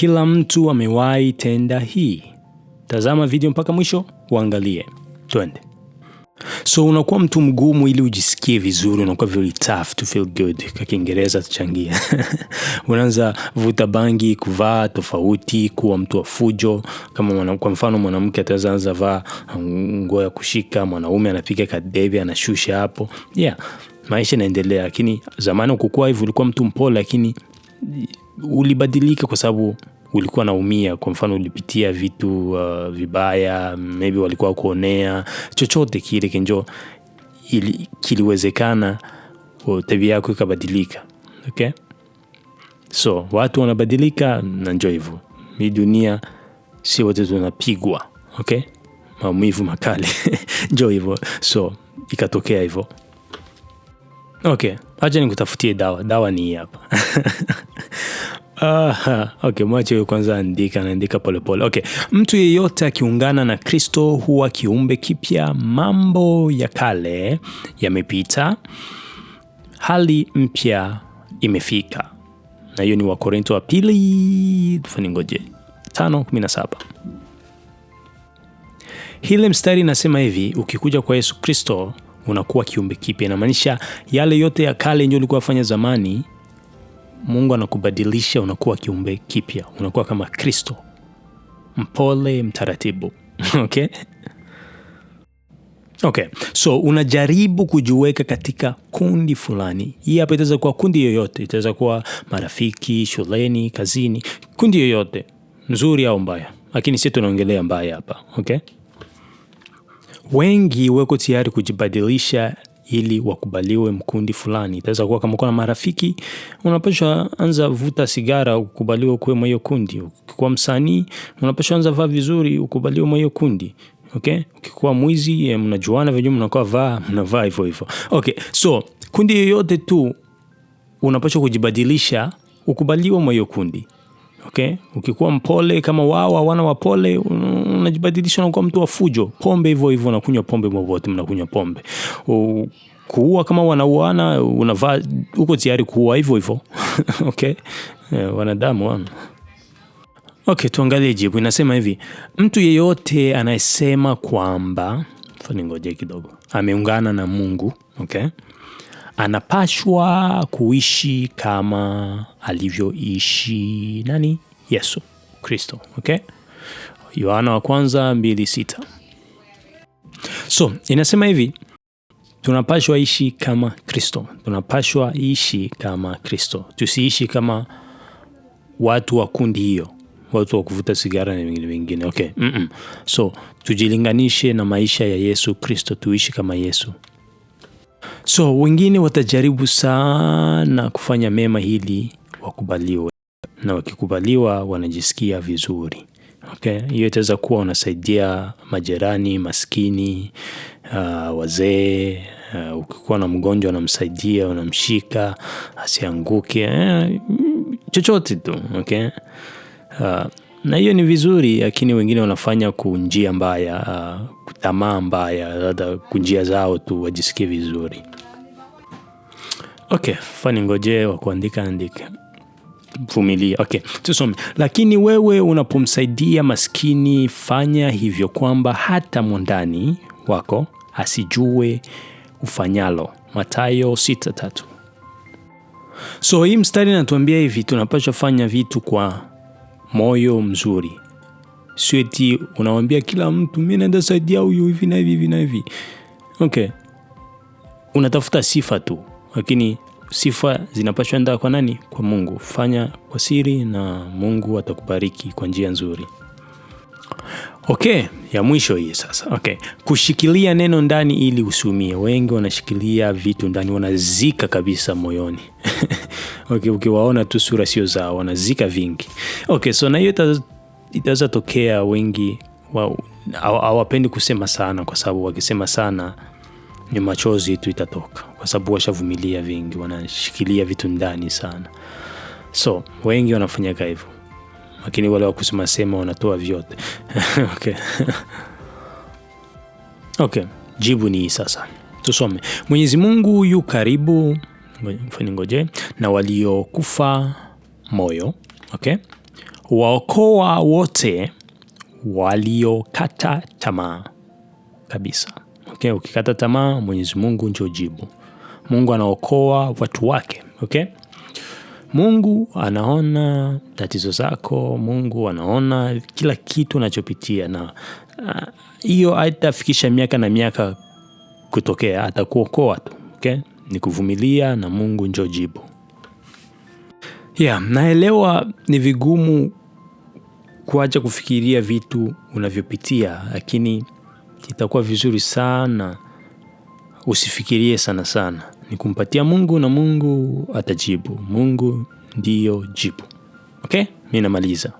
Kila mtu amewahi tenda hii. Tazama video mpaka mwisho, uangalie. Twende. So unakuwa mtu mgumu ili ujisikie vizuri, unakuwa very tough to feel good. Kwa Kiingereza tuchangia. Unaanza vuta bangi, kuvaa tofauti, kuwa mtu wa fujo. Kama kwa mfano mwanamke ataanza vaa nguo ya kushika, mwanaume anapiga kadebe, anashusha hapo. Yeah, maisha yanaendelea, lakini zamani ukukua hivyo ulikuwa mtu mpole, lakini ulibadilika kwa sababu ulikuwa naumia. Kwa mfano ulipitia vitu vibaya, maybe walikuwa kuonea, chochote kile kinjo kiliwezekana tabia yako ikabadilika. Okay? So watu wanabadilika na njoo hivyo. Hii dunia si wote tunapigwa. Okay? Maumivu makali. Njoo hivyo. So ikatokea hivyo. Okay, acha nikutafutie dawa. Dawa ni hapa. Okay, mwache kwanza naandika pole pole. Okay, mtu yeyote akiungana na Kristo huwa kiumbe kipya. Mambo ya kale yamepita, hali mpya imefika. Na hiyo ni Wakorintho wa pili, tufaningoje 5:17. Hile mstari nasema hivi, ukikuja kwa Yesu Kristo unakuwa kiumbe kipya. Inamaanisha yale yote ya kale ndio ulikuwa fanya zamani, Mungu anakubadilisha, unakuwa kiumbe kipya. Unakuwa kama Kristo, mpole, mtaratibu. Okay? Okay. So unajaribu kujiweka katika kundi fulani. Hii hapa itaweza kuwa kundi yoyote, itaweza kuwa marafiki, shuleni, kazini, kundi yoyote, nzuri au mbaya. Lakini sisi tunaongelea mbaya hapa. Okay? Wengi wako tayari kujibadilisha ili wakubaliwe mkundi fulani. Itaweza kuwa kama kuna marafiki, unapaswa anza vuta sigara ukubaliwe kwa hiyo kundi. Ukikuwa msanii, unapaswa anza vaa vizuri ukubaliwe kwa hiyo kundi. Okay? Ukikuwa mwizi, mnajuana vile mnakuwa mnavaa hivyo hivyo. Okay, so kundi yoyote tu unapaswa kujibadilisha ukubaliwe kwa hiyo kundi. Okay? Ukikuwa mpole kama wao hawana wapole, unajibadilisha unakuwa mtu wa fujo. Pombe hivyo hivyo, unakunywa pombe, mwote mnakunywa pombe. Kuua kama wanauana, unavaa uko tayari kuua hivyo hivyo. Okay? Wanadamu wana. Okay, tuangalie jibu. Inasema hivi, mtu yeyote anayesema kwamba ngoje kidogo, ameungana na Mungu, okay? Anapashwa kuishi kama alivyoishi nani? Yesu Kristo. Okay? Yohana wa kwanza 2:6. So, inasema hivi, tunapashwa ishi kama Kristo. Tunapashwa ishi kama Kristo. Tusiishi kama watu wa kundi hiyo, watu wa kuvuta sigara na wengine. Okay. So, tujilinganishe na maisha ya Yesu Kristo, tuishi kama Yesu. So, wengine watajaribu sana kufanya mema hili wakubaliwe. Na wakikubaliwa wanajisikia vizuri. Okay? Hiyo itaweza kuwa unasaidia majirani, maskini, wazee, ukikuwa na mgonjwa unamsaidia, unamshika, asianguke, chochote tu. Okay? Na hiyo ni vizuri, lakini wengine wanafanya kunjia mbaya, tamaa mbaya, hata kunjia zao tu wajisikie vizuri. Okay, fani ngoje wa kuandika andika. Vumilia. Okay, tusome. Lakini wewe unapomsaidia maskini, fanya hivyo kwamba hata mwandani wako asijue ufanyalo. Mathayo 6:3. So hii mstari natuambia hivi, tunapaswa fanya vitu kwa moyo mzuri. Sio eti unawaambia kila mtu mimi naenda saidia huyu hivi na hivi na hivi. Okay. Unatafuta sifa tu, lakini sifa zinapaswa enda kwa nani? Kwa Mungu. Fanya kwa siri na Mungu atakubariki kwa njia nzuri. Okay, ya mwisho hii sasa. Okay, kushikilia neno ndani ili usiumie. Wengi wanashikilia vitu ndani, wanazika kabisa moyoni. Okay, ukiwaona tu sura sio zao, wanazika vingi. Okay, so na hiyo itaweza tokea wengi hawapendi kusema sana, kwa sababu wakisema sana ni machozi tu itatoka, kwa sababu washavumilia vingi, wanashikilia vitu ndani sana. So wengi wanafanya hivyo, lakini wale wa kusema sema wanatoa vyote. Okay. Okay, jibu ni sasa. Tusome. Mwenyezi Mungu yu karibu, ngoje, na waliokufa moyo. Okay? Huwaokoa wote waliokata tamaa kabisa. Okay, ukikata tamaa, Mwenyezi Mungu ndio jibu. Mungu anaokoa watu wake. Okay? Mungu anaona tatizo zako, Mungu anaona kila kitu unachopitia, na hiyo haitafikisha miaka na miaka kutokea, atakuokoa tu. Okay? Ni kuvumilia na Mungu ndio jibu. Naelewa ni vigumu kuacha kufikiria vitu unavyopitia, lakini itakuwa vizuri sana usifikirie sana. Ni kumpatia Mungu na Mungu atajibu. Mungu ndiyo jibu. Okay? Mimi namaliza.